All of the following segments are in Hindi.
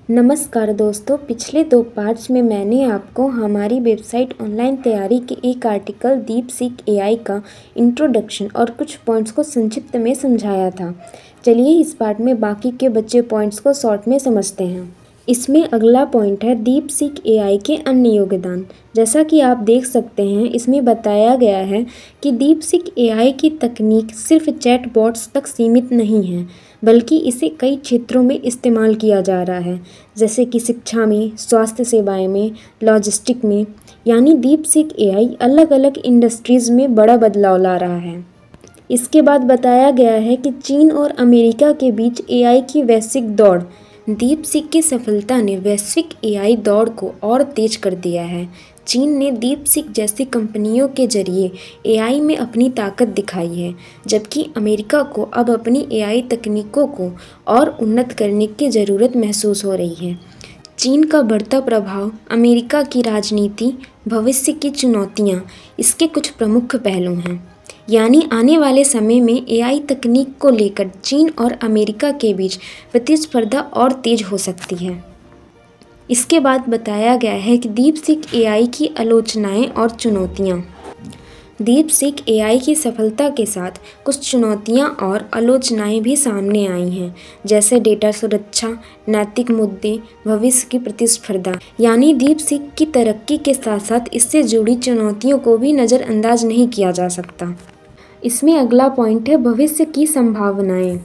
नमस्कार दोस्तों, पिछले 2 पार्ट्स में मैंने आपको हमारी वेबसाइट ऑनलाइन तैयारी के एक आर्टिकल दीपसीख एआई का इंट्रोडक्शन और कुछ पॉइंट्स को संक्षिप्त में समझाया था। चलिए इस पार्ट में बाकी के बचे पॉइंट्स को शॉर्ट में समझते हैं। इसमें अगला पॉइंट है दीपसीख एआई के अन्य योगदान। जैसा कि आप देख सकते हैं, इसमें बताया गया है कि दीपसीख एआई की तकनीक सिर्फ चैटबॉट्स तक सीमित नहीं है, बल्कि इसे कई क्षेत्रों में इस्तेमाल किया जा रहा है, जैसे कि शिक्षा में, स्वास्थ्य सेवाएं में, लॉजिस्टिक में। यानी दीपसीख एआई अलग अलग इंडस्ट्रीज़ में बड़ा बदलाव ला रहा है। इसके बाद बताया गया है कि चीन और अमेरिका के बीच एआई की वैश्विक दौड़। दीपसीख की सफलता ने वैश्विक एआई दौड़ को और तेज कर दिया है। चीन ने दीपसीख जैसी कंपनियों के जरिए एआई में अपनी ताकत दिखाई है, जबकि अमेरिका को अब अपनी एआई तकनीकों को और उन्नत करने की ज़रूरत महसूस हो रही है। चीन का बढ़ता प्रभाव, अमेरिका की राजनीति, भविष्य की चुनौतियाँ, इसके कुछ प्रमुख पहलू हैं। यानी आने वाले समय में एआई तकनीक को लेकर चीन और अमेरिका के बीच प्रतिस्पर्धा और तेज हो सकती है। इसके बाद बताया गया है कि दीपसीख एआई की आलोचनाएं और चुनौतियां। दीपसीख एआई की सफलता के साथ कुछ चुनौतियां और आलोचनाएं भी सामने आई हैं, जैसे डेटा सुरक्षा, नैतिक मुद्दे, भविष्य की प्रतिस्पर्धा। यानी दीपसीख की तरक्की के साथ साथ इससे जुड़ी चुनौतियों को भी नज़रअंदाज नहीं किया जा सकता। इसमें अगला पॉइंट है भविष्य की संभावनाएं।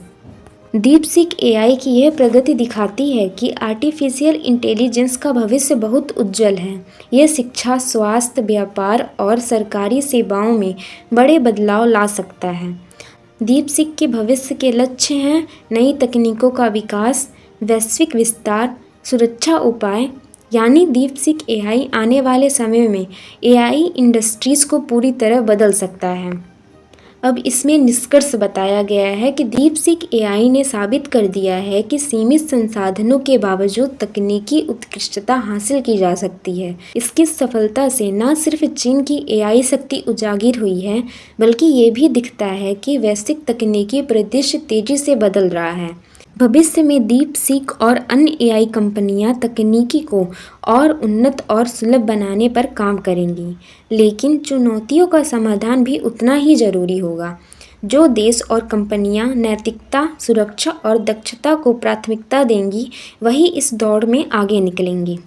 दीपसीख एआई की यह प्रगति दिखाती है कि आर्टिफिशियल इंटेलिजेंस का भविष्य बहुत उज्जवल है। यह शिक्षा, स्वास्थ्य, व्यापार और सरकारी सेवाओं में बड़े बदलाव ला सकता है। दीपसीख के भविष्य के लक्ष्य हैं नई तकनीकों का विकास, वैश्विक विस्तार, सुरक्षा उपाय। यानी दीपसीख एआई आने वाले समय में एआई इंडस्ट्रीज़ को पूरी तरह बदल सकता है। अब इसमें निष्कर्ष बताया गया है कि दीपसीख एआई ने साबित कर दिया है कि सीमित संसाधनों के बावजूद तकनीकी उत्कृष्टता हासिल की जा सकती है। इसकी सफलता से न सिर्फ चीन की एआई शक्ति उजागर हुई है, बल्कि ये भी दिखता है कि वैश्विक तकनीकी परिदृश्य तेजी से बदल रहा है। भविष्य में दीपसीख और अन्य एआई कंपनियां तकनीकी को और उन्नत और सुलभ बनाने पर काम करेंगी, लेकिन चुनौतियों का समाधान भी उतना ही ज़रूरी होगा। जो देश और कंपनियां नैतिकता, सुरक्षा और दक्षता को प्राथमिकता देंगी, वही इस दौड़ में आगे निकलेंगी।